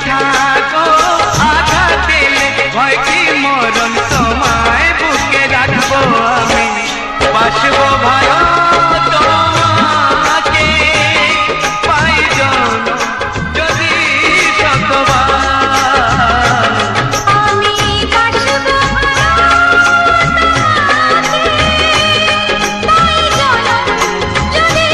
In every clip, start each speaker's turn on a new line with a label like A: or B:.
A: থাকো, আঘাত দিলে ভয় কি মরণ, তোমায় বুকে রাখবো আমি, বাসবো ভালো তোমাকে, পাই জনম যদি শতবার।
B: আমি বাসবো পাই জনম যদি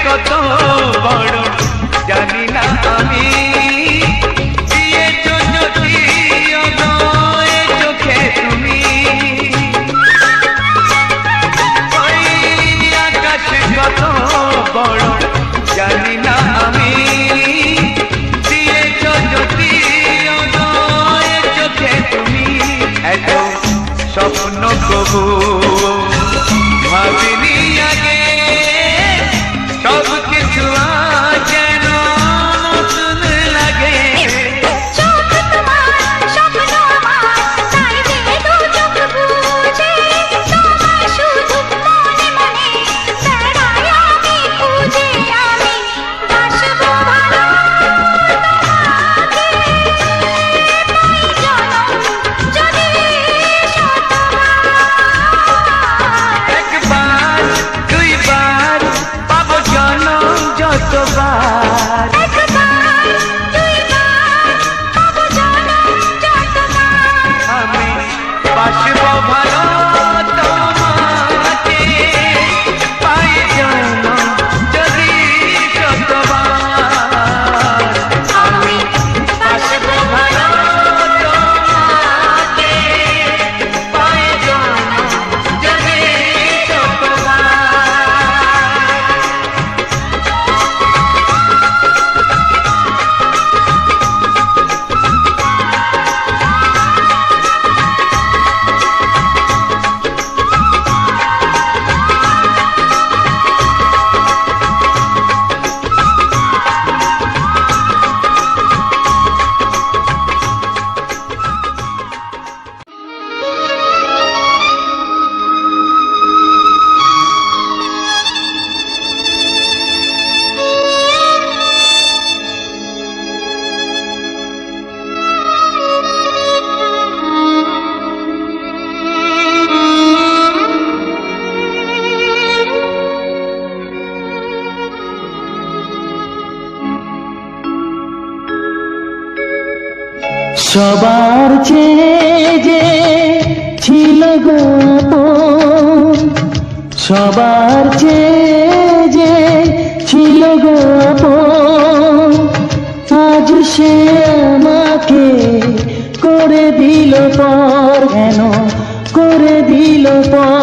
A: কত বড় জানি না আমি, দিয়েছো যদি অদয় চোখে তুমি, ওই আকাশ কত বড় জানি না আমি, দিয়েছো যদি অদয় চোখে তুমি, এত স্বপ্ন কবু ভাবিনি আগে, সব কিছু যেন নতুন লাগে।
B: চোখ তোমার স্বপ্ন আমার, তাই যে দু চোখ বুঝে তোমায় শুধু মনে মনে বেড়াই আমি খুঁজে, আমি বাসবো ভালো তোমাকে, পাই জনম যদি শতবার।
A: একবার দুইবার পাবো জনম যতবার,
B: একবার দুইবার পাবো জনম যতবার।
A: আমি বাসবো ভালো তোমাকে, পাই জনম যদি শতবার। আমি বাসবো ভালো তোমাকে, পাই জনম যদি শতবার।
C: সবার চেয়ে যে ছিল গো আপন, সবার চেয়ে যে ছিল গো আপন, আজ সে আমাকে করে দিল পর, কেন করে দিল পর।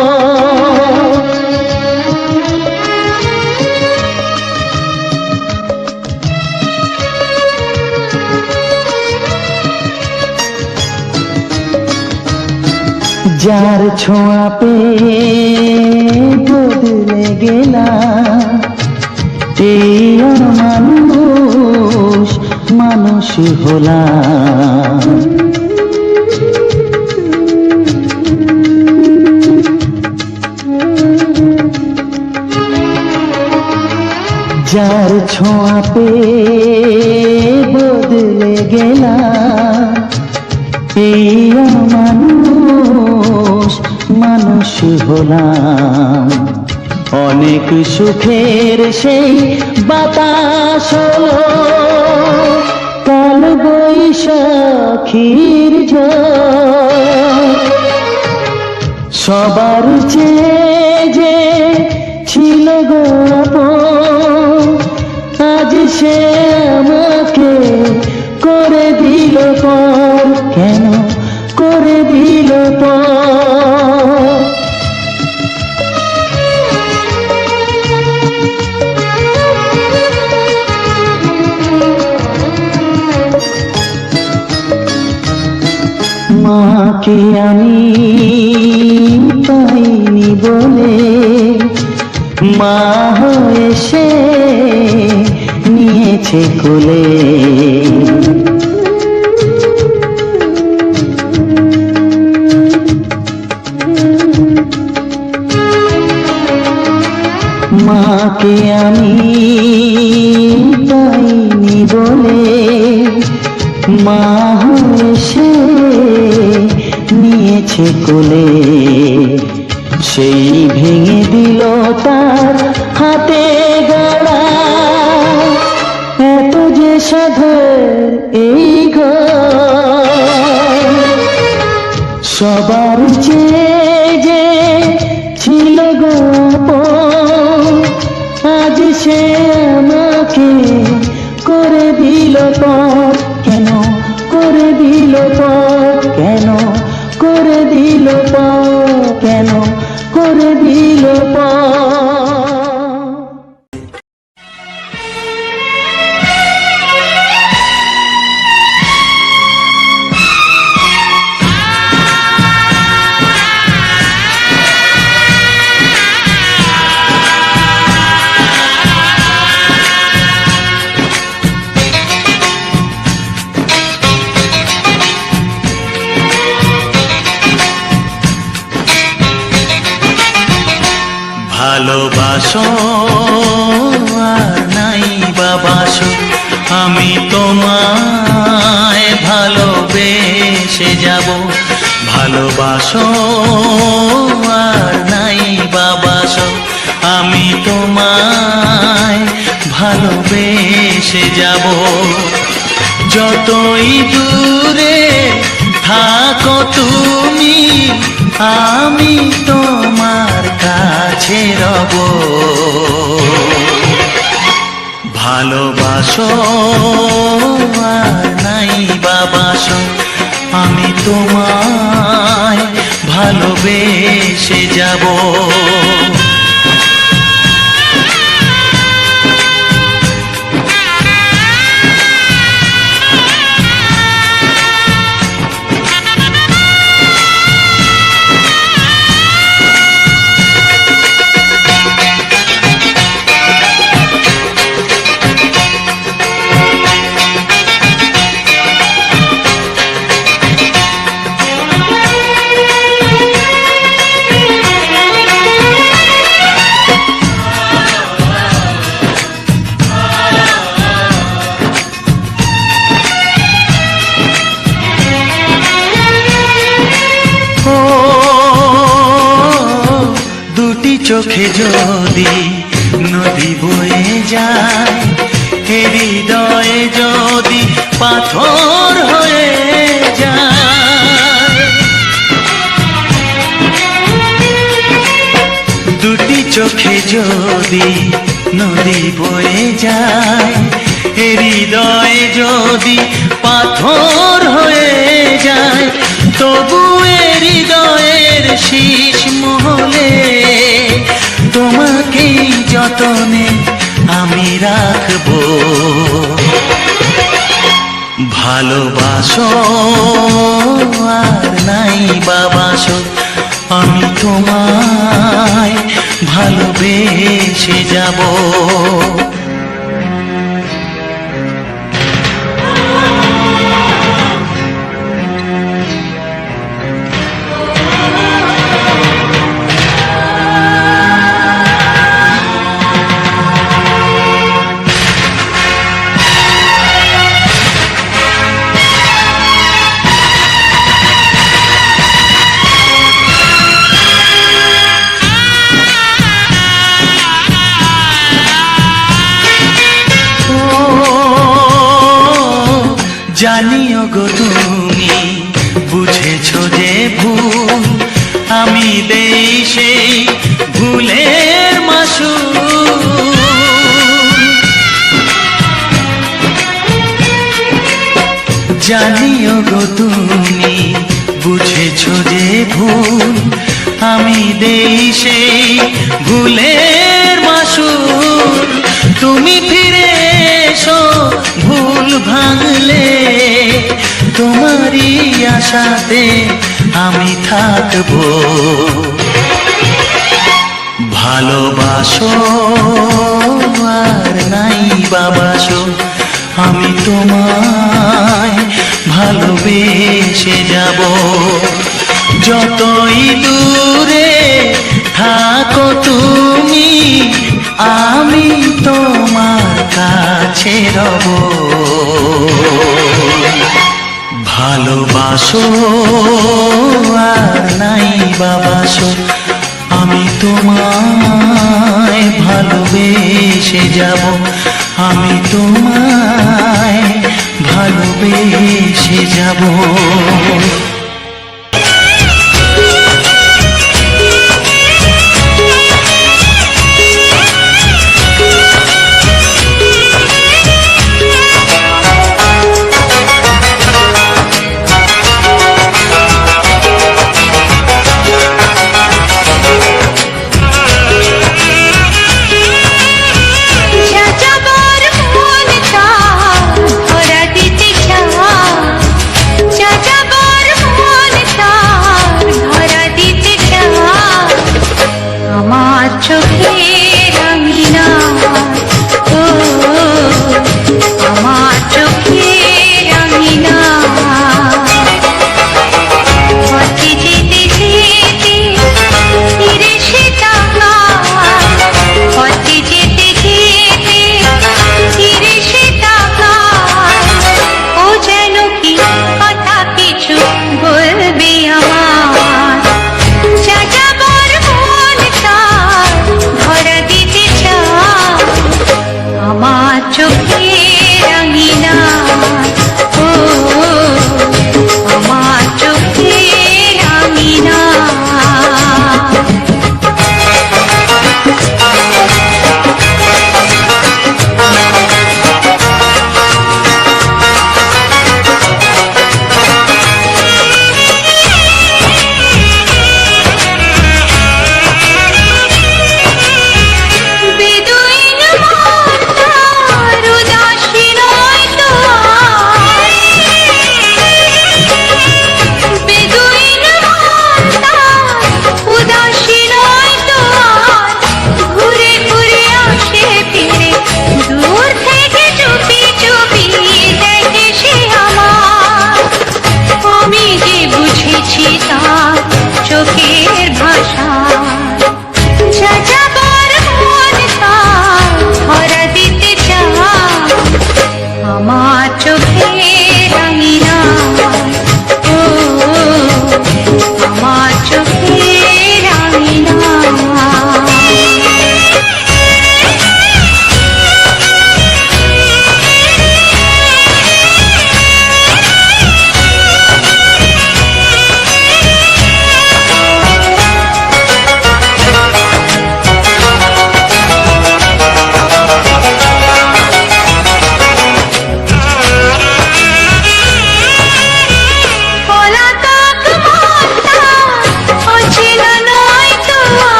C: যার ছোঁয়া পেয়ে বদলে গেলাম, এই মানুষ মানুষ হলাম। যার ছোঁয়া পেয়ে বদলে গেলাম, এই মানুষ মানুষ হলাম। অনেক সুখের সেই বাতাস হলো, কাল বৈশাখীর ঝড়। সবার চেয়ে যে ছিল গো আপন, আজ সে আমাকে করে দিল পর, কেন করে দিল পর। মাকে আমি পাইনি বলে মা হয়ে সে নিয়েছে কোলে। মাকে আমি পাইনি বলে মা হয়ে সে নিয়েছে কোলে। সেই ভেঙে দিল তার হাতে গড়া এত যে সাধের এই ঘর। সবার চেয়ে যে ছিল গো আপন, আজ সে আমাকে করে দিল পর। কেন করে দিল পর, কেন করে দিল পর, কেন করে দিল পর।
D: ভালোবাসো আর নাই বাবাসো, আমি তোমায় ভালোবেসে যাব। ভালোবাসো আর নাই বাবাসো, আমি তোমায় ভালোবেসে যাব। যতই দূরে থাকো তুমি, আমি তোমার কাছে রব। ভালোবাসো আর নাই বাবাসো, আমি তোমায় ভালোবেসে যাব। চোখে যদি নদী বয়ে যায়, হৃদয়ে যদি পাথর হয়ে যায়। দুটি চোখে যদি নদী বয়ে যায়, হৃদয়ে যদি পাথর হয়ে যায়, তবু হৃদয়ের শীষ মহলে তোমাকেই যতনে আমি রাখবো। ভালোবাসো আর নাই বাবাসো, আমি তোমায় ভালোবেসে যাব। জানিও গো তুমি বুঝেছো যে ভুল, আমি দেই সেই ভুলের মাসুল। জানিও গো তুমি বুঝেছো যে ভুল, আমি দেই সেই ভুলের মাসুল। তুমি ফিরে এসো ভুল ভাঙলে, তোমারই আশাতে আমি থাকবো। ভালোবাসো আর নাই বাবাসো, আমি তোমায় ভালোবেসে যাব। যতই দূরে থাকো তুমি, আমি তোমার কাছে রব। ভালোবাসো আর নাই বাবাসো, আমি তোমায় ভালোবেসে যাব। আমি তোমায় ভালোবেসে যাব।
B: যাযাবর মন তার ধরা দিতে চায়, যাযাবর মন তার ধরা দিতে চায়। আমার চোখের আঙিনা, ও আমার চোখের আঙিনা। পথে যেতে যেতে ফিরে সে তাকায়, পথে যেতে যেতে ফিরে সে তাকায়। ও যেন কি কথা কিছু বলবে আমার। যাযাবর মন তার ধরা দিতে চায়, আমার চোখের আঙিনা, ও আমার চোখের আঙিনা। বেদুইন মন তার উদাসী নয় তো আর। বেদুইন মন তার উদাসী নয় তো আর। ঘুরে ঘুরে আসে ফিরে, দূর থেকে চুপি চুপি দেখে সে আমার। আমি যে বুঝেছি তার চোখের ভাষা। যাযাবর মন তার ধরা দিতে চায়, আমার চোখের আঙিনা, ও আমার চোখের আঙিনা।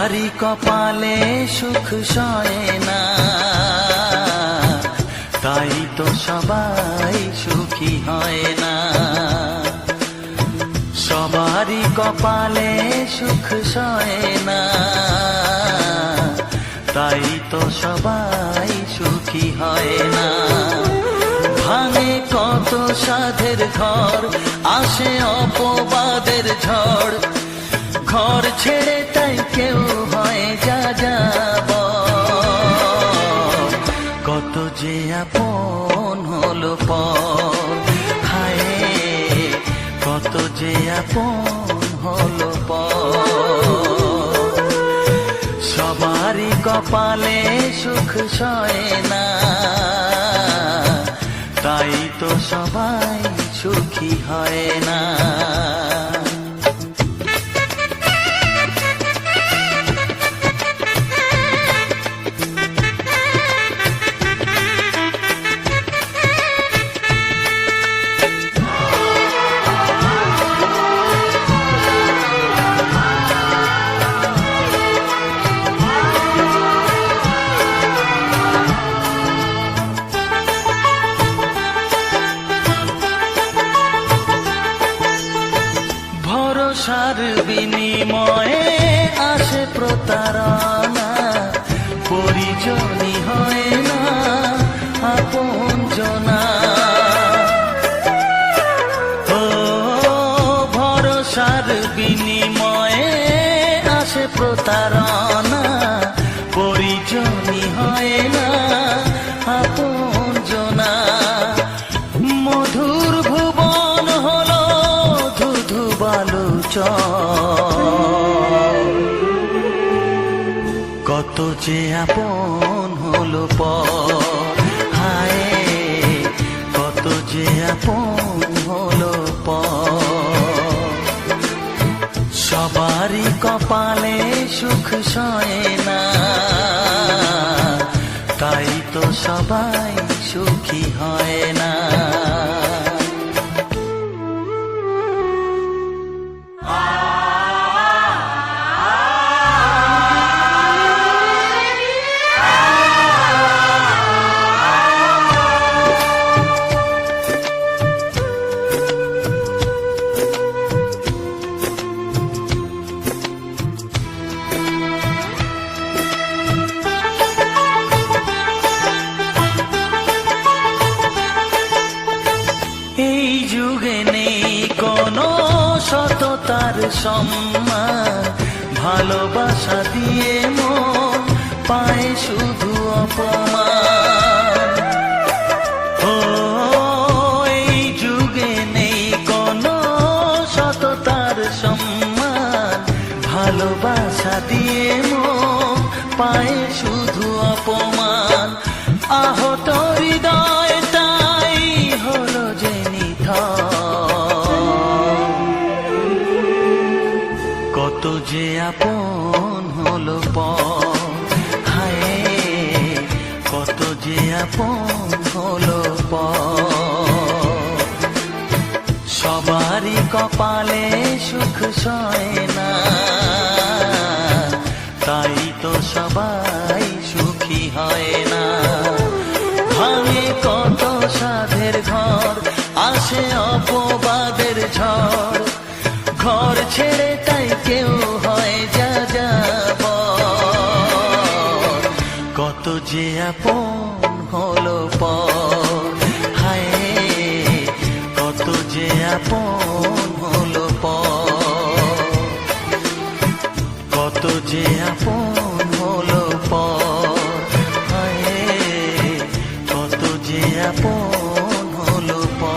D: সবারই কপালে সুখ সয় না, তাই তো সবাই সুখী হয় না। সবারই কপালে সুখ সয় না, তাই তো সবাই সুখী হয় না। ভাঙে কত সাধের ঘর, আসে অপবাদের ঝড়, ঘর ছেড়ে তাই কেউ হয় যা যাব। কত যে আপন হলো পর, হায় কত যে আপন হলো পর। সবারই কপালে সুখ সয় না, তাই তো সবাই সুখী হয় না। ভরসার বিনিময়ে আসে প্রতারণা, পরিজনই হয় না আপনজনা। ও ভরসার বিনিময়ে আসে প্রতারণা, পরিজনই হয় না আপনজনা। মধুর ভুবন হলো ধুধু বালুচর, কত যে আপন হলো পর, হায় কত যে আপন হলো পর। সবারই কপালে সুখ সয় না, তাই তো সবাই সুখী হয় না। এই যুগে নেই কোনো সততার সম্মান, ভালোবাসা দিয়ে মন পায় শুধু অপমান। ও এই যুগে নেই কোনো সততার সম্মান, ভালোবাসা দিয়ে মন পায় শুধু অপমান। আহত হৃদয়টাই হলো যে কত যে আপন হলো পর, হায় কত যে আপন হলো পর। সবারই কপালে সুখ সয় না, তাই তো সবাই সুখী হয় না। ভাঙে কত সাধের ঘর, আসে অপবাদের ঝড়, ঘর ছেড়ে তাই কেউ হয় যা যাব। কত যে আপন হলো পর, হায় কত যে আপন হলো পর। কত যে আপন হলো পর, হায় কত যে আপন হলো পর।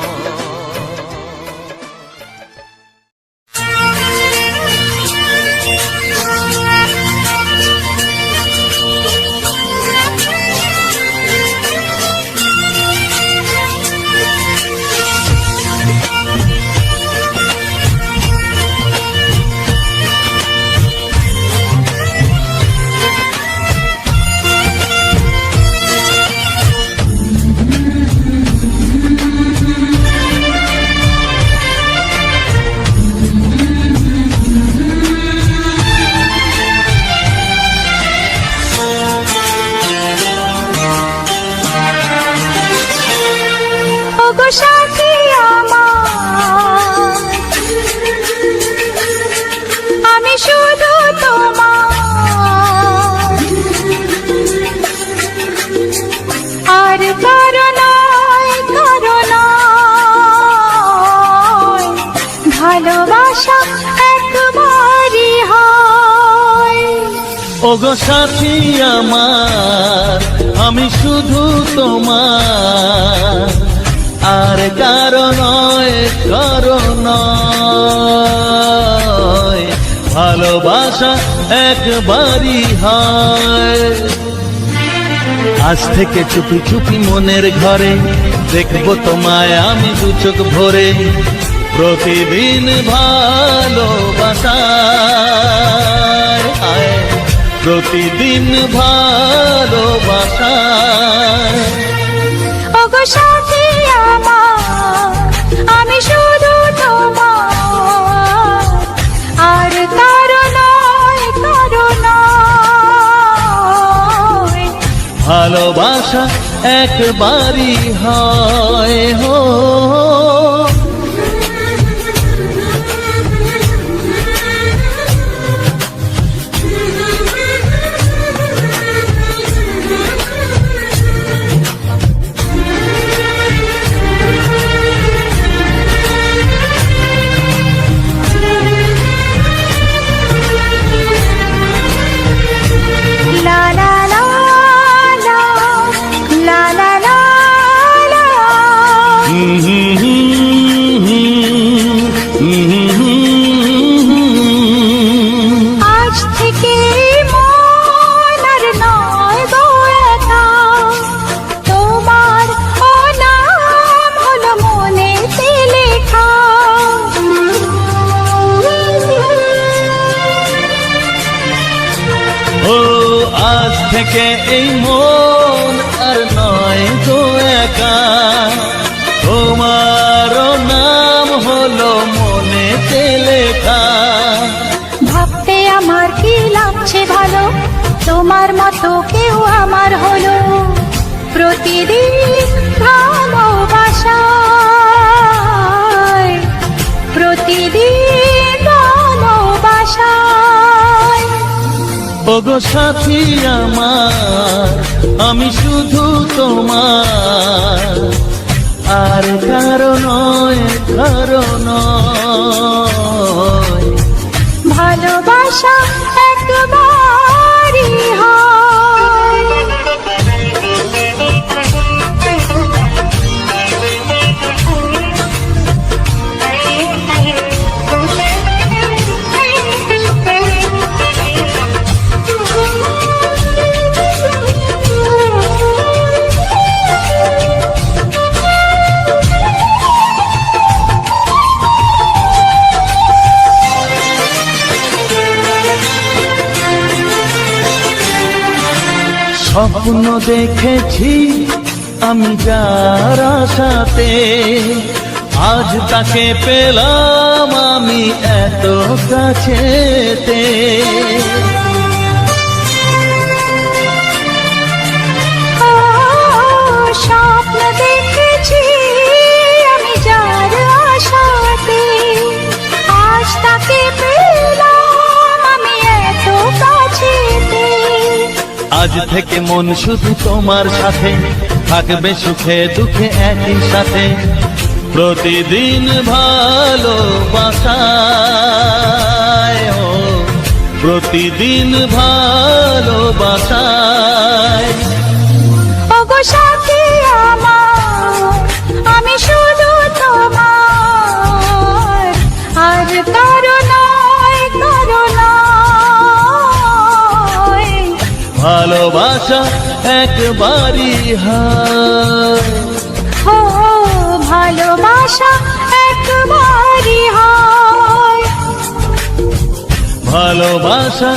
B: ওগো সাথী আমার, আমি শুধু তোমার, আর কারো নয়, কারো নয়, ভালোবাসা একবারই হয়।
C: ওগো সাথী আমার, আমি শুধু তোমার, আর কারো নয়, কারো নয়, ভালোবাসা একবারই হয়। আজ থেকে চুপি চুপি মনের ঘরে দেখবো তোমায় আমি দু চোখ ভরে, প্রতিদিন ভালোবাসায়, প্রতিদিন ভালোবাসায়।
B: ওগো সাথী আমার, আমি শুধু তোমার, আর কারো নয়, কারো নয়,
C: ভালোবাসা একবারই হয় হো।
B: লা লা লা লা, লা লা লা লা। আজ থেকে মন আর নয় গো একা, তোমার ও নাম হলো মনেতে লেখা।
C: ও আজ থেকে এই মন আর নয় গো একা, তোমার নাম হলো মনেতে লেখা।
B: ভাবতে আমার কি লাগছে ভালো, তোমার মতো কেউ আমার হলো, প্রতিদিন ভালোবাসায়, প্রতিদিন ভালোবাসায়।
C: ওগো সাথী আমার, আমি শুধু তোমার, আর কারো নয়, কারো নয়,
B: ভালোবাসা একবারই হয়।
C: স্বপ্ন দেখেছি আমি যার আশাতে, আজ তাকে পেলাম আমি এত কাছেতে।
B: স্বপ্ন দেখেছি আমি যার আশাতে, আজ তাকে পেলাম আমি এত কাছেতে।
C: আজ থেকে মন শুধু তোমার সাথে, থাকবে সুখে দুঃখে একই সাথে, প্রতিদিন ভালোবাসায়, প্রতিদিন ভালোবাসায়।
B: ওগো সাথী আমার, আমি শুধু তোমার, আর কারো নয়, কারো নয়,
C: ভালোবাসা একবারই হয়।
B: ও ভালোবাসা একবারই হয়।
C: ভালোবাসা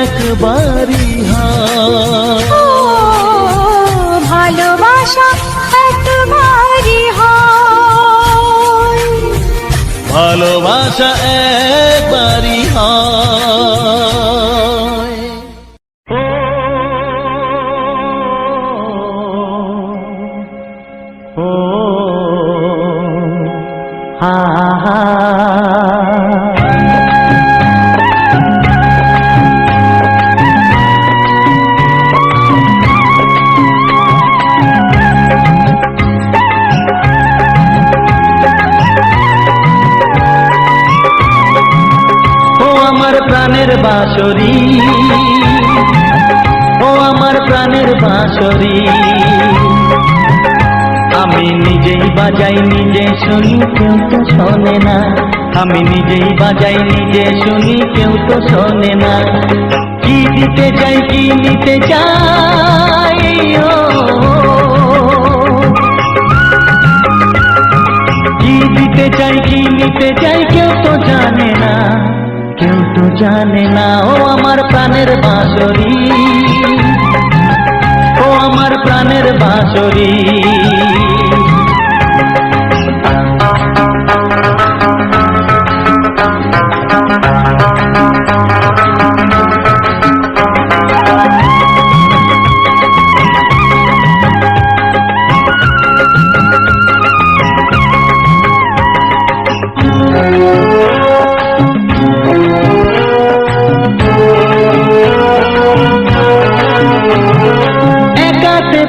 C: একবারই হয়।
B: ও ভালোবাসা একবারই হয়।
C: ভালোবাসা একবারই হয়। ও
D: আহা প্রাণের বাঁশরি, ও আমার প্রাণের বাঁশরি, আমি নিজেই বাজাই নিজে শুনি কেউ তো শোনে না, আমি নিজেই বাজাই নিজে শুনি কেউ তো শোনে না। কি দিতে চাই কি নিতে চাই, ও কি দিতে চাই কি নিতে চাই কেউ তো জানে না, কেউ তো জানে না। ও আমার প্রাণের বাঁশরি, ও আমার প্রাণের বাঁশরি,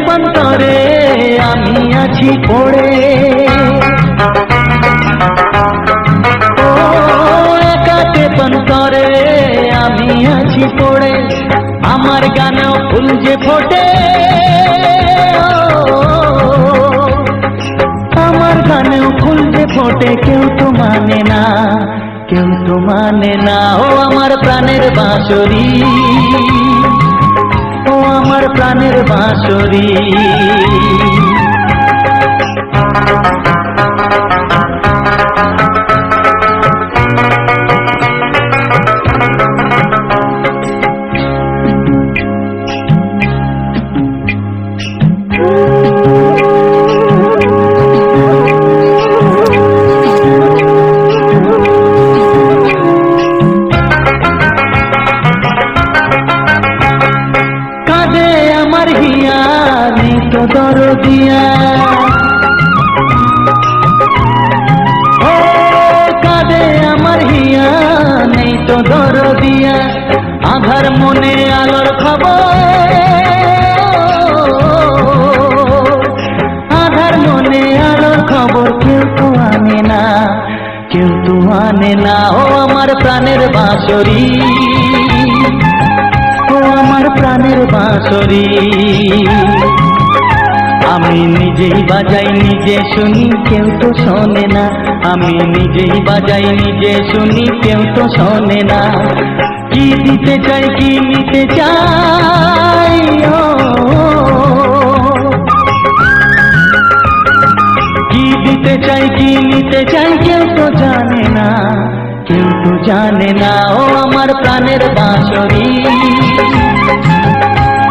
D: পন্তরে আমি আছি পড়ে, ও একাতে পন্তরে আমি আছি পড়ে, আমার গানেও ফুল যে ফোটে, আমার গানেও ফুল যে ফোটে, কেউ তো মানে না, কেউ তো মানে না। ও আমার প্রাণের বাঁশরি, ও আমার প্রাণের বাঁশরি, দরদিয়া, ও কাঁদে আমার হিয়া নেই তো দরদিয়া, আধার মনে আলোর খবর, আধার মনে আলোর খবর কেউ তো আনে না, কেউ তো আনে না। ও আমার প্রাণের বাঁশরি, ও আমার প্রাণের বাঁশরি, আমি নিজেই বাজাই নিজে শুনি কেউ তো শোনে না, আমি নিজেই বাজাই নিজে শুনি কেউ তো শোনে না। কি দিতে চাই কি নিতে চাই, ও কি দিতে চাই কি নিতে চাই কেউ তো জানে না, কেউ তো জানে না। ও আমার প্রাণের বাঁশরি,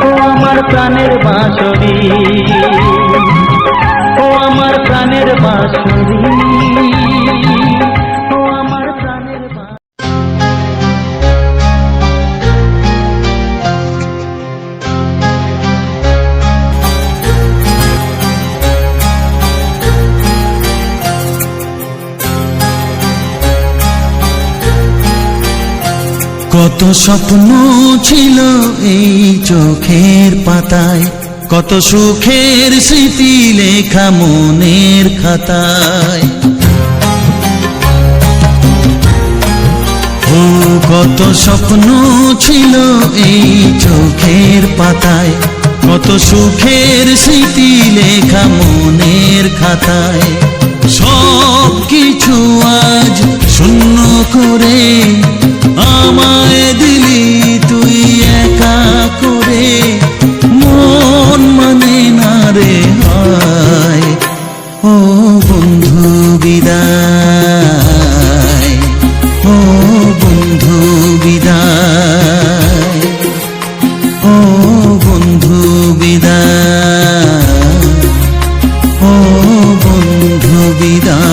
D: ও আমার প্রাণের বাঁশরি, ও আমার প্রাণের বাঁশরি, ও আমার প্রাণের বাঁশরি।
E: কত স্বপ্ন ছিল এই চোখের পাতায়, কত সুখের স্মৃতি লেখা মনের খাতায়, ও কত স্বপ্ন ছিল এই চোখের পাতায়, কত সুখের স্মৃতি লেখা মনের খাতায়। সব কিছু আজ শূন্য করে আমায় দিলি তুই একা করে, মন মানে না রে হায়, ও বন্ধু বিদায়, ও বন্ধু বিদায়, ও বন্ধু বিদায়, ও বন্ধু বিদায়।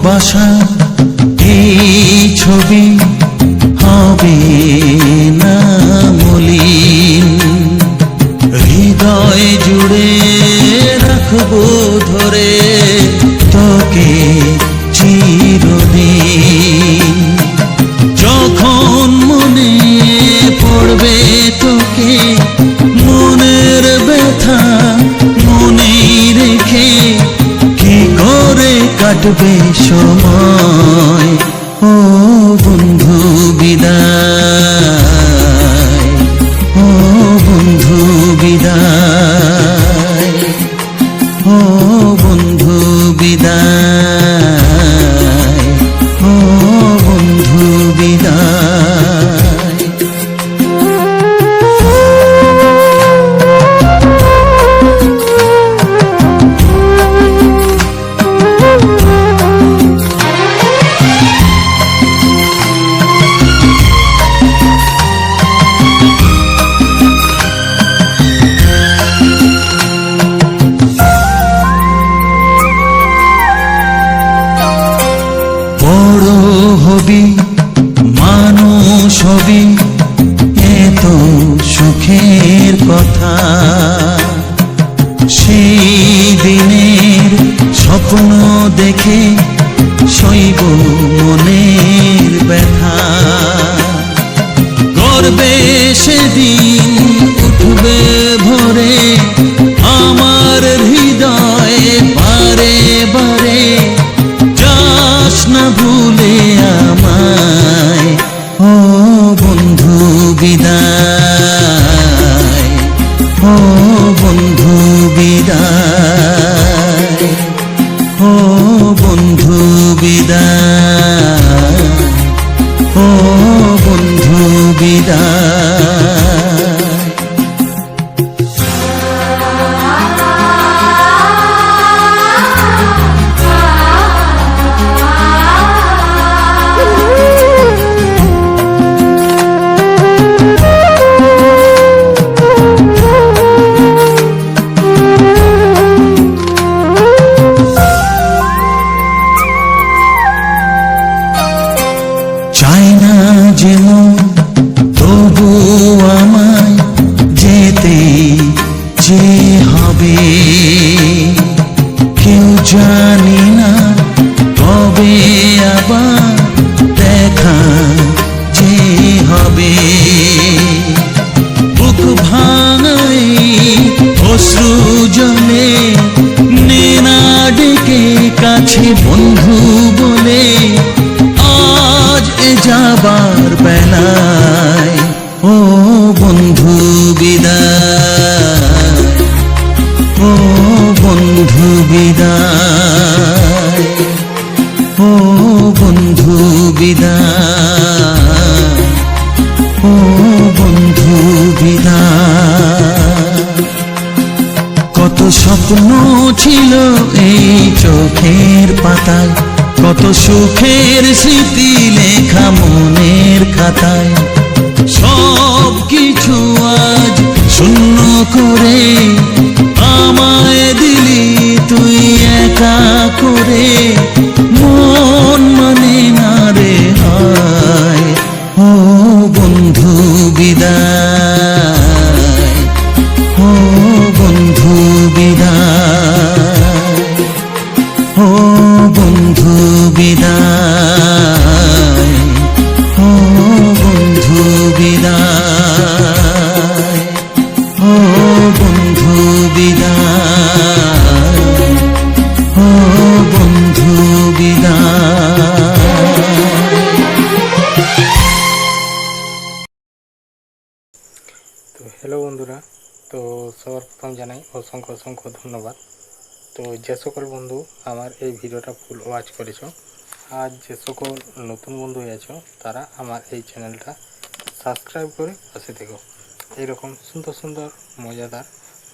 E: ভালোবাসা এই ছবি হবে না মলিন, হৃদয় জুড়ে রাখবো ধরে তোকে চিরদিন। যখন মনে পড়বে তোকে, মনের ব্যথা মনে রেখে কি করে কাটবে সময়। ও বন্ধু বিদায়, ও বন্ধু বিদায়, ও বন্ধু বিদায়, ও বন্ধু বিদায়। বড় হবি মানুষ হবি, এত সুখের কথা, সেই দিনের স্বপ্ন দেখে সইব মনের ব্যথা। গর্বে সেদিন উঠবে ভরে আমার হৃদয় বারে বারে, যাস না ভুলে আমায়। ও বন্ধু বিদায়, ও বন্ধু বিদায়, ও বন্ধু বিদায়, ও বন্ধু বিদায়। চাই না যেমন তবু আমায় যেতে যে হবে, কেউ জানি না কবে আবার দেখা যে হবে। বুক ভাঙাই অশ্রু জলে নেনা ডেকে কাছে বন্ধু বলে, আজ এ যাবার বেলায়। ও বন্ধু বিদায়, ও বন্ধু বিদায়, ও বন্ধু বিদায়, ও বন্ধু বিদায়। কত স্বপ্ন ছিল এই চোখের পাতায়, কত সুখের স্মৃতি লেখা মনের খাতায়, সব কিছু আজ শূন্য করে আমায় দিলি তুই একা করে। মন মানে না রে হায়। ও বন্ধু বিদায়, ও বন্ধু বিদায়, ও বন্ধু বিদায়, ও বন্ধু বিদায়, ও বন্ধু বিদায়, ও বন্ধু বিদায়।
F: তো হ্যালো বন্ধুরা, তো সবার প্রথম জানাই অসংখ্য অসংখ্য ধন্যবাদ। তো যে সকল বন্ধু আমার এই ভিডিওটা ফুল ওয়াচ করেছো, আর যে সকল নতুন বন্ধু আছো তারা আমার এই চ্যানেলটা সাবস্ক্রাইব করে পাশে থেকো। এইরকম সুন্দর সুন্দর মজাদার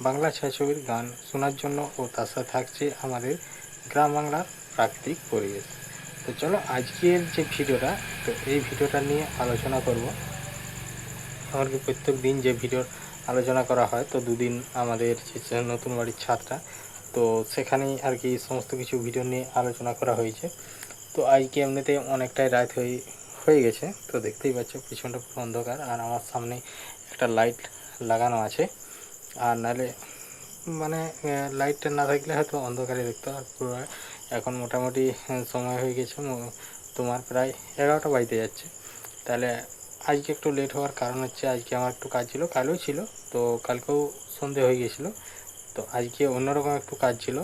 F: বাংলা ছায়াছবির গান শোনার জন্য, ও তার সাথে থাকছে আমাদের গ্রাম বাংলার প্রাকৃতিক পরিবেশ। তো চলো আজকের যে ভিডিওটা, তো এই ভিডিওটা নিয়ে আলোচনা করব। আমার কি প্রত্যেক দিন যে ভিডিওর আলোচনা করা হয়, তো দুদিন আমাদের যে নতুন বাড়ির ছাদটা, তো সেখানেই আর কি সমস্ত কিছু ভিডিও নিয়ে আলোচনা করা হয়েছে। তো আজকে এমনিতে অনেকটাই রাত হয়ে গেছে, তো দেখতেই পাচ্ছ পিছনটা পুরো অন্ধকার, আর আমার সামনে একটা লাইট লাগানো আছে। আর নাহলে মানে লাইটটা না থাকলে হয়তো অন্ধকারে দেখতে, আর পুরো এখন মোটামুটি সময় হয়ে গেছে তোমার প্রায় 11টা বাজতে যাচ্ছে। তাহলে আজকে একটু লেট হওয়ার কারণ হচ্ছে আজকে আমার একটু কাজ ছিল, কালও ছিল, তো কালকেও সন্ধে হয়ে গেছিলো, তো আজকে অন্যরকম একটু কাজ ছিল,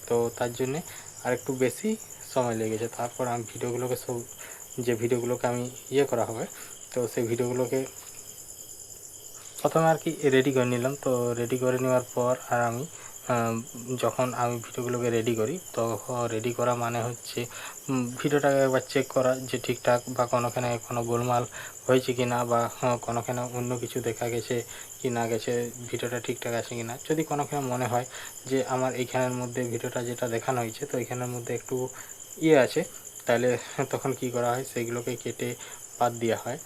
F: তো তার জন্যে আর একটু বেশি সময় লেগেছে। তারপর আমি ভিডিওগুলোকে যে ভিডিওগুলোকে আমি করা হবে, তো সেই ভিডিওগুলোকে প্রথমে আর কি রেডি করে নিলাম। তো রেডি করে নেওয়ার পর আর আমি যখন আমি ভিডিওগুলোকে রেডি করি, তো রেডি করা মানে হচ্ছে ভিডিওটাকে একবার চেক করা যে ঠিকঠাক, বা কোনোখানে কোনো গোলমাল হয়েছে কি না, বা কোনোখানে অন্য কিছু দেখা গেছে কি না গেছে, ভিডিওটা ঠিকঠাক আছে কি না। যদি কোনোখানে মনে হয় যে আমার এইখানের মধ্যে ভিডিওটা যেটা দেখানো হয়েছে তো এইখানের মধ্যে একটু আছে, তাহলে তখন কি করা হয়, সেইগুলোকে কেটে বাদ দেওয়া হয়।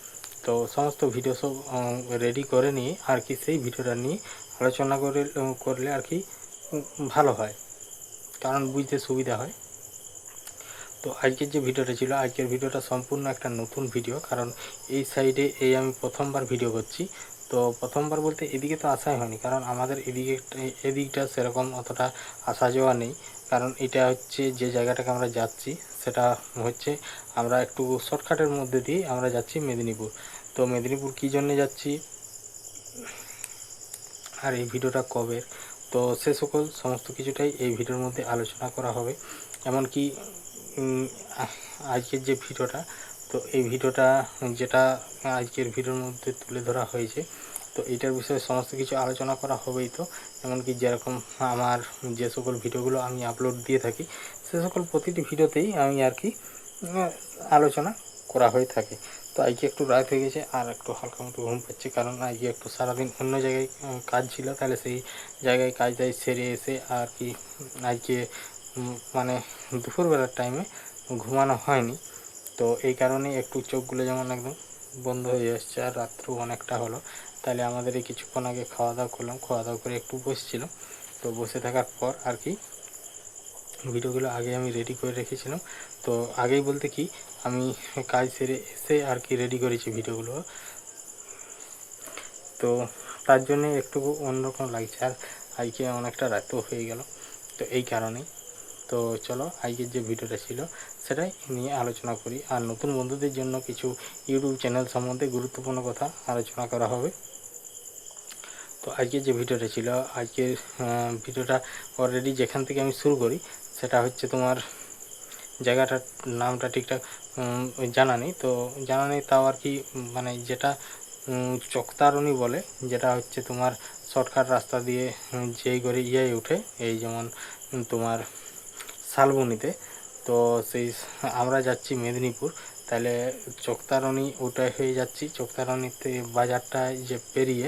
F: তো সমস্ত ভিডিও সব রেডি করে নিয়ে আর কি সেই ভিডিওটা নিয়ে আলোচনা করলে আর কি ভালো হয়, কারণ বুঝতে সুবিধা হয়। তো আজকের যে ভিডিওটা ছিল, আজকের ভিডিওটা সম্পূর্ণ একটা নতুন ভিডিও, কারণ এই সাইডে আমি প্রথমবার ভিডিও করছি। তো প্রথমবার বলতে এদিকে তো আসাই হয়নি, কারণ আমাদের এদিকটা সেরকম অতটা আসা যাওয়া নেই, কারণ এটা হচ্ছে যে জায়গাটাকে আমরা যাচ্ছি সেটা হচ্ছে আমরা একটু শর্টকাটের মধ্যে দিয়ে আমরা যাচ্ছি মেদিনীপুর। তো মেদিনীপুর কী জন্যে যাচ্ছি আর এই ভিডিওটা কবে, তো সে সকল সমস্ত কিছুটাই এই ভিডিওর মধ্যে আলোচনা করা হবে। এমনকি আজকের যে ভিডিওটা, তো এই ভিডিওটা যেটা আজকের ভিডিওর মধ্যে তুলে ধরা হয়েছে, তো এইটার বিষয়ে সমস্ত কিছু আলোচনা করা হবেই। তো এমনকি যেরকম আমার যে সকল ভিডিওগুলো আমি আপলোড দিয়ে থাকি, সে সকল প্রতিটি ভিডিওতেই আমি আর কি আলোচনা করা হয়ে থাকে। তো আজকে একটু রাত হয়ে গেছে আর একটু হালকা মতো ঘুম পাচ্ছে, কারণ আজকে একটু সারাদিন অন্য জায়গায় কাজ ছিল, তাহলে সেই জায়গায় কাজটাই সেরে এসে আর কি আজকে মানে দুপুরবেলার টাইমে ঘুমানো হয়নি। তো এই কারণেই একটু চোখগুলো যেমন একদম বন্ধ হয়ে আসছে, আর রাত্রেও অনেকটা হলো। তাহলে আমাদের এই কিছুক্ষণ আগে খাওয়া দাওয়া করলাম, খাওয়া দাওয়া করে একটু বসছিলাম। তো বসে থাকার পর আর কি ভিডিওগুলো আগে আমি রেডি করে রেখেছিলাম। তো আগেই বলতে কি আমি কাজ সেরে এসে আর কি রেডি করেছি ভিডিওগুলো, তো তার জন্যে একটু অন্যরকম লাগছে, আর আজকে অনেকটা রাতও হয়ে গেল, তো এই কারণেই। তো চলো আজকের যে ভিডিওটা ছিল সেটাই নিয়ে আলোচনা করি, আর নতুন বন্ধুদের জন্য কিছু ইউটিউব চ্যানেল সম্বন্ধে গুরুত্বপূর্ণ কথা আলোচনা করা হবে। তো আজকের যে ভিডিওটা ছিল, আজকের ভিডিওটা অলরেডি যেখান থেকে আমি শুরু করি সেটা হচ্ছে তোমার জায়গাটার নামটা ঠিকঠাক জানা নেই, তো জানা নেই তাও আর কি মানে যেটা চকতারণী বলে, যেটা হচ্ছে তোমার শর্টকাট রাস্তা দিয়ে যেই করে উঠে, এই যেমন তোমার শালবনিতে। তো সেই আমরা যাচ্ছি মেদিনীপুর, তাহলে চকতারণী ওটা হয়ে যাচ্ছি, চকতারণীতে বাজারটা যে পেরিয়ে,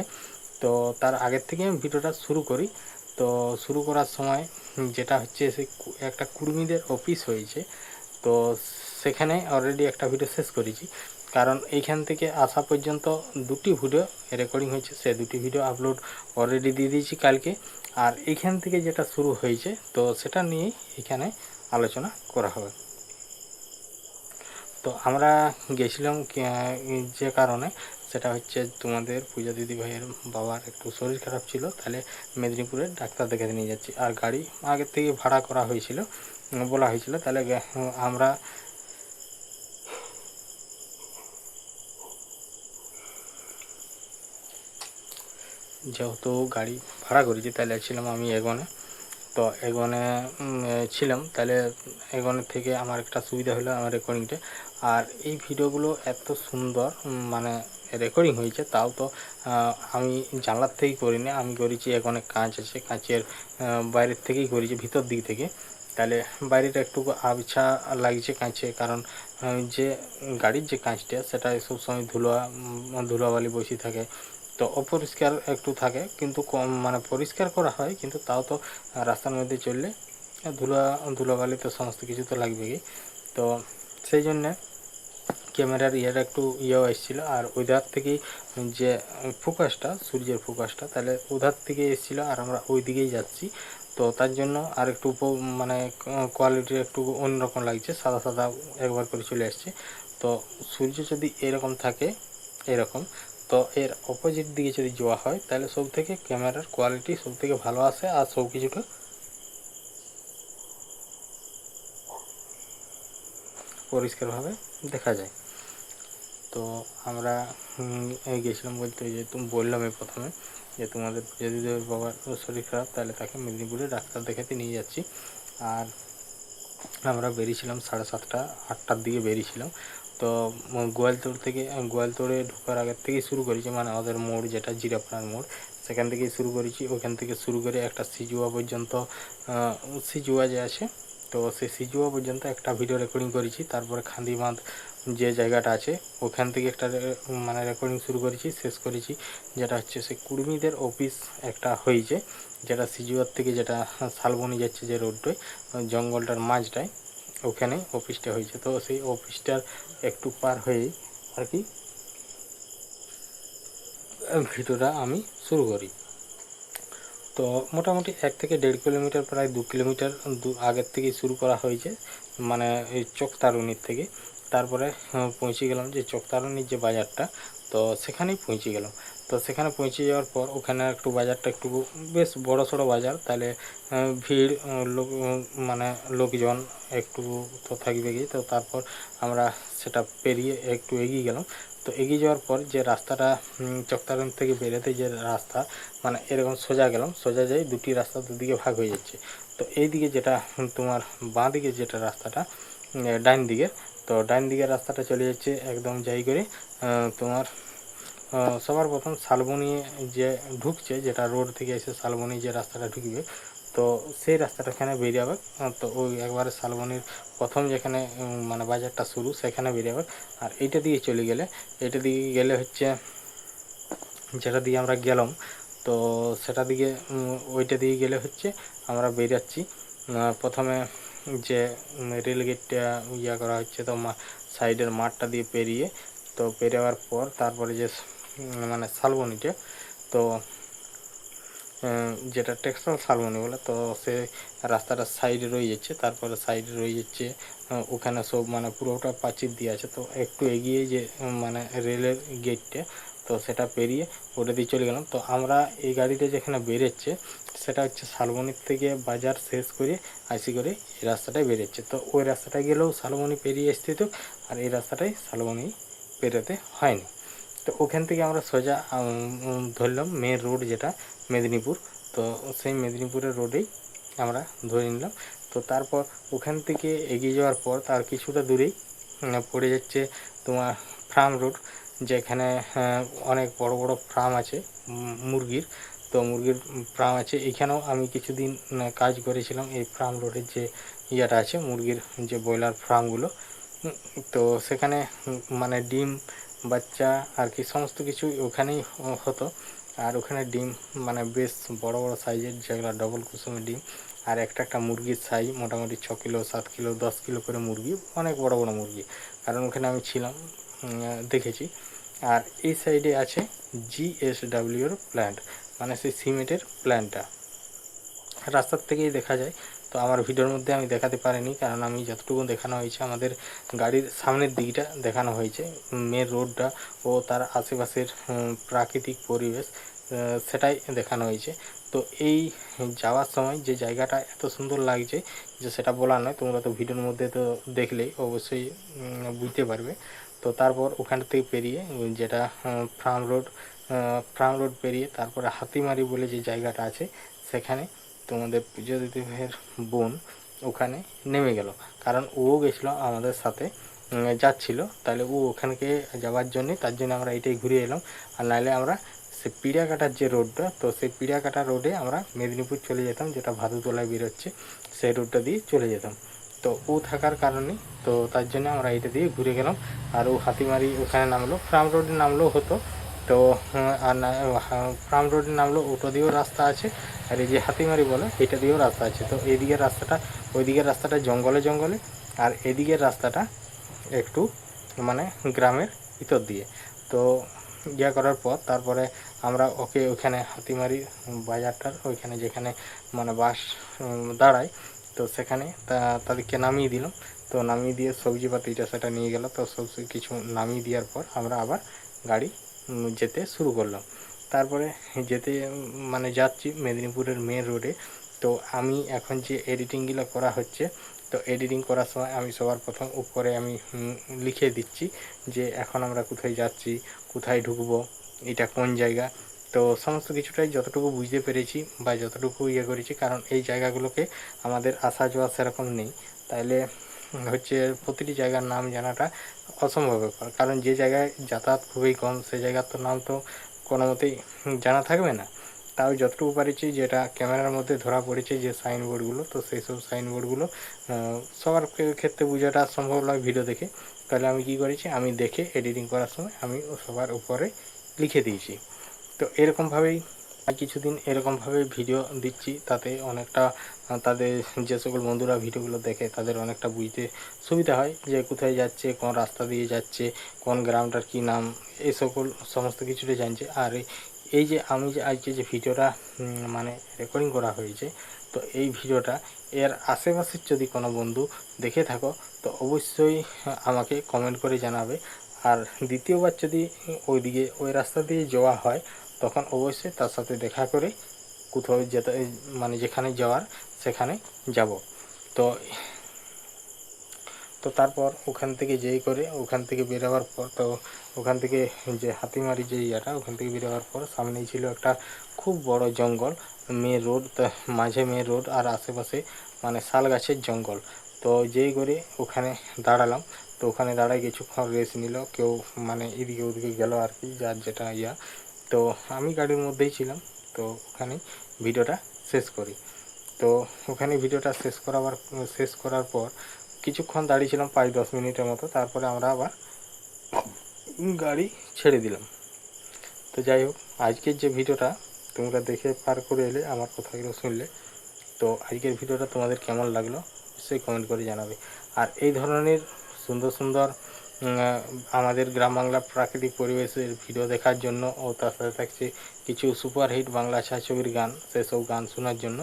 F: তো তার আগের থেকে আমি ভিডিওটা শুরু করি। তো শুরু করার সময় যেটা হচ্ছে সে একটা কুর্মীদের অফিস হয়েছে, তো সেখানে অলরেডি একটা ভিডিও শেষ করেছি, কারণ এইখান থেকে আসা পর্যন্ত দুটি ভিডিও রেকর্ডিং হয়েছে, সে দুটি ভিডিও আপলোড অলরেডি দিয়ে দিয়েছি কালকে। আর এইখান থেকে যেটা শুরু হয়েছে তো সেটা নিয়েই এখানে আলোচনা করা হবে। তো আমরা গেছিলাম যে কারণে, সেটা হচ্ছে তোমাদের পূজা দিদি ভাইয়ের বাবার একটু শরীর খারাপ ছিল, তাহলে মেদিনীপুরে ডাক্তার দেখাতে নিয়ে যাচ্ছি। আর গাড়ি আগের থেকে ভাড়া করা হয়েছিল, বলা হয়েছিল, তাহলে আমরা যেহেতু গাড়ি ভাড়া করেছি তাহলে ছিলাম আমি এগোনে। তো এগোনে ছিলাম, তাহলে এগোনের থেকে আমার একটা সুবিধা হলো আমার রেকর্ডিংটা। আর এই ভিডিওগুলো এত সুন্দর মানে রেকর্ডিং হয়েছে, তাও তো আমি জানলার থেকেই করিনি, আমি করেছি এগোনে কাঁচ আছে, কাঁচের বাইরের থেকেই করেছি, ভিতর দিক থেকে। তাহলে বাইরেটা একটু আবছা লাগছে কাঁচে, কারণ যে গাড়ির যে কাঁচটা সেটা সবসময় ধুলোবালি বসে থাকে, তো অপরিষ্কার একটু থাকে, কিন্তু কম মানে পরিষ্কার করা হয়, কিন্তু তাও তো রাস্তার মধ্যে চললে ধুলোবালি তো সমস্ত কিছু তো লাগবেই। তো সেই জন্যে ক্যামেরার একটু এসেছিলো, আর ওই ধার থেকেই যে ফোকাসটা, সূর্যের ফোকাসটা, তাহলে ওধার থেকে এসেছিলো, আর আমরা ওই দিকেই যাচ্ছি। তো তার জন্য আর একটু মানে কোয়ালিটি একটু অন্যরকম লাগছে, সাদা সাদা একবার করে চলে আসছে। তো সূর্য যদি এরকম থাকে এরকম, তো এর অপোজিট দিকে যদি যাওয়া হয় তাহলে সব থেকে ক্যামেরার কোয়ালিটি সব থেকে ভালো আসে আর সব কিছুটা পরিষ্কারভাবে দেখা যায়। তো আমরা গেছিলাম বলতে, যে তুমি বললাম প্রথমে যে তোমাদের যদি বাবার শরীর খারাপ তাহলে তাকে মেদিনীপুরে ডাক্তার দেখাতে নিয়ে যাচ্ছি। আর আমরা বেরিয়েছিলাম 7:30 8টার দিকে বেরিয়েছিলাম। তো গোয়ালতোড়ে ঢোকার আগের থেকেই শুরু করেছি, মানে আমাদের মোড় যেটা জিরাপাড়ার মোড়, সেখান থেকেই শুরু করেছি। ওখান থেকে শুরু করে একটা সিজুয়া পর্যন্ত, সিজুয়া যে আছে, তো সেই সিজুয়া পর্যন্ত একটা ভিডিও রেকর্ডিং করেছি। তারপরে খান্দি বাঁধ যে জায়গাটা আছে ওখান থেকে একটা মানে রেকর্ডিং শুরু করেছি, শেষ করেছি যেটা হচ্ছে সেই কুর্মীদের অফিস একটা হয়েছে, যেটা সিজুয়ার থেকে যেটা শালবনি যাচ্ছে যে রোডটায়, জঙ্গলটার মাঝটায় ওখানে অফিসটা হয়েছে। তো সেই অফিসটার একটু পার হয়েই আর কি ভিডিওটা আমি শুরু করি। তো মোটামুটি 1 থেকে 1.5 কিলোমিটার, প্রায় 2 কিলোমিটার আগের থেকেই শুরু করা হয়েছে, মানে এই চকতারুনির থেকে। তারপরে পৌঁছে গেলাম যে চকতারুনির যে বাজারটা, তো সেখানেই পৌঁছে গেলাম। তো সেখানে পৌঁছে যাওয়ার পর ওখানে একটু বাজারটা একটু বেশ বড় সড়ো বাজার, তাহলে ভিড় লোক মানে লোকজন একটু তো থাকবেই। তো তারপর আমরা সেটা পেরিয়ে একটু এগিয়ে গেলাম। তো এগিয়ে যাওয়ার পর যে রাস্তাটা চকতারুনি থেকে বেরোতে যে রাস্তা, মানে এরকম সোজা গেলাম, সোজা যাই দুটি রাস্তা দুদিকে ভাগ হয়ে যাচ্ছে। তো এই দিকে যেটা তোমার বাঁ দিকে যেটা রাস্তাটা ডাইন দিকের, তো ডাইন দিকের রাস্তাটা চলে যাচ্ছে একদম যাই করে তোমার সবার প্রথম শালবনি যে ঢুকছে, যেটা রোড থেকে এসে শালবনি যে রাস্তাটা ঢুকবে, তো সেই রাস্তাটা এখানে বেরিয়ে যাবে। তো ওই একবারে শালবনির প্রথম যেখানে মানে বাজারটা শুরু সেখানে বেরিয়ে যাবে। আর এইটা দিয়ে চলে গেলে, এইটা দিকে গেলে হচ্ছে যেটা দিয়ে আমরা গেলাম, তো সেটা দিকে ওইটা দিয়ে গেলে হচ্ছে আমরা বেরাচ্ছি প্রথমে যে রেল গেটটা ইয়া করা হচ্ছে, তো সাইডের মাঠটা দিয়ে পেরিয়ে, তো পেরিয়ে পর তারপরে যে মানে শালবনিটা, তো যেটা টেক্সটাইল শালবনি বলে, তো সে রাস্তাটা সাইডে রয়ে যাচ্ছে। তারপরে সাইডে রয়ে যাচ্ছে ওখানে সব মানে পুরোটা প্রাচীর দিয়ে আছে। তো একটু এগিয়ে যে মানে রেলের গেটটা, তো সেটা পেরিয়ে ওটা দিয়ে চলে গেলাম। তো আমরা এই গাড়িটা যেখানে বেরোচ্ছে সেটা হচ্ছে শালবনির থেকে বাজার শেষ করে আইসি করে এই রাস্তাটায় বেরোচ্ছে। তো ওই রাস্তাটায় গেলেও শালবনি পেরিয়ে আসতে হতো, আর এই রাস্তাটায় শালবনি পেরোতে হয়নি। তো ওখান থেকে আমরা সোজা ধরলাম মেন রোড যেটা মেদিনীপুর, তো সেই মেদিনীপুরের রোডেই আমরা ধরে নিলাম। তো তারপর ওখান থেকে এগিয়ে যাওয়ার পর তার কিছুটা দূরেই পড়ে যাচ্ছে তোমার ফার্ম রোড, যেখানে অনেক বড় বড় ফার্ম আছে মুরগির। তো মুরগির ফার্ম আছে, এখানেও আমি কিছুদিন কাজ করেছিলাম এই ফার্ম রোডের যে ইয়েটা আছে মুরগির যে ব্রয়লার ফার্মগুলো। তো সেখানে মানে ডিম বাচ্চা আর কি সমস্ত কিছু ওখানেই হতো। আর ওখানে ডিম মানে বেশ বড় বড় সাইজের, যেগুলো ডবল কুসুমের ডিম। আর একটা মুরগির সাইজ মোটামুটি 6 কিলো 7 কিলো 10 কিলো করে মুরগি, অনেক বড় বড় মুরগি, কারণ ওখানে আমি ছিলাম দেখেছি। আর এই সাইডে আছে GSWর প্ল্যান্ট, মানে সেই সিমেন্টের প্ল্যান্টটা রাস্তার থেকেই দেখা যায়। তো আমার ভিডিওর মধ্যে আমি দেখাতে পারিনি, কারণ আমি যতটুকু দেখানো হয়েছে আমাদের গাড়ির সামনের দিকটা দেখানো হয়েছে, মেন রোডটা ও তার আশেপাশের প্রাকৃতিক পরিবেশ সেটাই দেখানো হয়েছে। তো এই যাওয়ার সময় যে জায়গাটা এত সুন্দর লাগছে যে সেটা বলার নয়, তোমরা তো ভিডিওর মধ্যে তো দেখলেই অবশ্যই বুঝতে পারবে। তো তারপর ওখান থেকে পেরিয়ে যেটা ফার্ম রোড পেরিয়ে তারপরে হাতিমারি বলে যে জায়গাটা আছে, সেখানে তোমাদের পুজো দিদি ভাইয়ের বোন ওখানে নেমে গেল, কারণ ও গেছিলো আমাদের সাথে যাচ্ছিল, তাহলে ও ওখানকে যাওয়ার জন্যে, তার জন্য আমরা এটাই ঘুরে এলাম। আর নাহলে আমরা সেই পিড়িয়াকাটার যে রোডটা, তো সেই পিড়িয়াকাটা রোডে আমরা মেদিনীপুর চলে যেতাম, যেটা ভাদুতলায় বেরোচ্ছে সেই রোডটা দিয়ে চলে যেতাম। তো ও থাকার কারণে তো তার জন্য আমরা এটা দিয়ে ঘুরে গেলাম। আর ও হাতিমারি ওখানে নামলো, ফার্ম রোডে নামলেও হতো। তো আর না ফার্ম রোডে নামলো, ওটা দিয়েও রাস্তা আছে, আর এই যে হাতিমারি বলে এটা দিয়েও রাস্তা আছে। তো এইদিকের রাস্তাটা, ওইদিকের রাস্তাটা জঙ্গলে জঙ্গলে, আর এদিকের রাস্তাটা একটু মানে গ্রামের ভিতর দিয়ে। তো ইয়া করার পর তারপরে আমরা ওকে ওখানে হাতিমারি বাজারটার ওইখানে যেখানে মানে বাস দাঁড়ায়, তো সেখানে তাদেরকে নামিয়ে দিলাম। তো নামিয়ে দিয়ে সবজিপাতিটা সেটা নিয়ে গেল। তো সব কিছু নামিয়ে দেওয়ার পর আমরা আবার গাড়ি যেতে শুরু করলাম। তারপরে যেতে মানে যাচ্ছি মেদিনীপুরের মেন রোডে। তো আমি এখন যে এডিটিংগুলো করা হচ্ছে, তো এডিটিং করার সময় আমি সবার প্রথম উপরে আমি লিখে দিচ্ছি যে এখন আমরা কোথায় যাচ্ছি, কোথায় ঢুকবো, এটা কোন জায়গা। তো সমস্ত কিছুটাই যতটুকু বুঝতে পেরেছি বা যতটুকু ইয়ে করেছি, কারণ এই জায়গাগুলোকে আমাদের আসা যাওয়া সেরকম নেই, তাইলে হচ্ছে প্রতিটি জায়গার নাম জানাটা অসম্ভব ব্যাপার। কারণ যে জায়গায় যাতায়াত খুবই কম সে জায়গার তো নাম তো কোনো মতেই জানা থাকবে না। তাও যতটুকু পারিছি, যেটা ক্যামেরার মধ্যে ধরা পড়েছে যে সাইনবোর্ডগুলো, তো সেই সব সাইনবোর্ডগুলো সবার ক্ষেত্রে বোঝাটা সম্ভব নয় ভিডিও দেখে। তাহলে আমি কি করেছি, আমি দেখে এডিটিং করার সময় আমি সবার উপরে লিখে দিয়েছি। তো এরকমভাবেই কিছুদিন এরকমভাবে ভিডিও দিচ্ছি, তাতে অনেকটা তাদের যে সকল বন্ধুরা ভিডিওগুলো দেখে তাদের অনেকটা বুঝতে সুবিধা হয় যে কোথায় যাচ্ছে, কোন রাস্তা দিয়ে যাচ্ছে, কোন গ্রামটার কী নাম, এই সকল সমস্ত কিছুটাই জানছে। আর এই যে আমি যে আজকে যে ভিডিওটা মানে রেকর্ডিং করা হয়েছে, তো এই ভিডিওটা এর আশেপাশের যদি কোনো বন্ধু দেখে থাকো তো অবশ্যই আমাকে কমেন্ট করে জানাবে। আর দ্বিতীয়বার যদি ওইদিকে ওই রাস্তা দিয়ে যাওয়া হয় তখন অবশ্যই তার সাথে দেখা করে কোথাও যেতে মানে যেখানে যাওয়ার সেখানে যাব। তো তো তারপর ওখান থেকে যেই করে ওখান থেকে বেরোবার পর, তো ওখান থেকে যে হাতিমারি যে ইয়াটা ওখান থেকে বেরোবার পর সামনেই ছিল একটা খুব বড় জঙ্গল, মেন রোড, মাঝে মেন রোড আর আশেপাশে মানে শাল গাছের জঙ্গল। তো যেই করে ওখানে দাঁড়ালাম, তো ওখানে দাঁড়ায় কিছুক্ষণ রেস্ট নিল, কেউ মানে এদিকে ওদিকে গেল আর কি, যার যেটা ইয়া। তো আমি গাড়ির মধ্যেই ছিলাম। তো ওখানে ভিডিওটা শেষ করি। তো ওখানে ভিডিওটা শেষ করার পর কিছুক্ষণ দাঁড়িয়েছিলাম 5-10 মিনিটের মতো, তারপরে আমরা আবার গাড়ি ছেড়ে দিলাম। তো যাই হোক, আজকের যে ভিডিওটা তোমরা দেখে পার করে এলে, আমার কথাগুলো শুনলে, তো আজকের ভিডিওটা তোমাদের কেমন লাগলো অবশ্যই কমেন্ট করে জানাবে। আর এই ধরনের সুন্দর সুন্দর আমাদের গ্রাম বাংলা প্রাকৃতিক পরিবেশের ভিডিও দেখার জন্য ও তার সাথে থাকছে কিছু সুপারহিট বাংলা ছায়াছবির গান, সেসব গান শোনার জন্য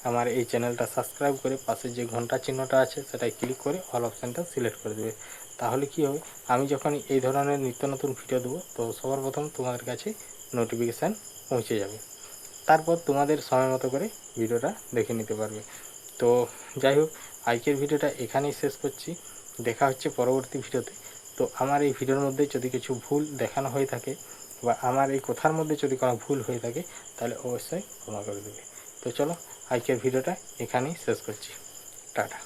F: আমার এই চ্যানেলটা সাবস্ক্রাইব করে পাশে যে ঘন্টা চিহ্নটা আছে সেটাই ক্লিক করে অল অপশানটা সিলেক্ট করে দেবে। তাহলে কি হবে, আমি যখন এই ধরনের নিত্য নতুন ভিডিও দেবো তো সবার প্রথম তোমাদের কাছে নোটিফিকেশান পৌঁছে যাবে। তারপর তোমাদের সময় মতো করে ভিডিওটা দেখে নিতে পারবে। তো যাই হোক, আজকের ভিডিওটা এখানেই শেষ করছি। দেখা হচ্ছে পরবর্তী ভিডিওতে। তো আমার এই ভিডিওর মধ্যে যদি কিছু ভুল দেখানো হয়ে থাকে বা আমার এই কথার মধ্যে যদি কোনো ভুল হয়ে থাকে তাহলে অবশ্যই ক্ষমা করে দেবে। তো চলো, আজকের ভিডিওটা এখানেই শেষ করছি। টাটা।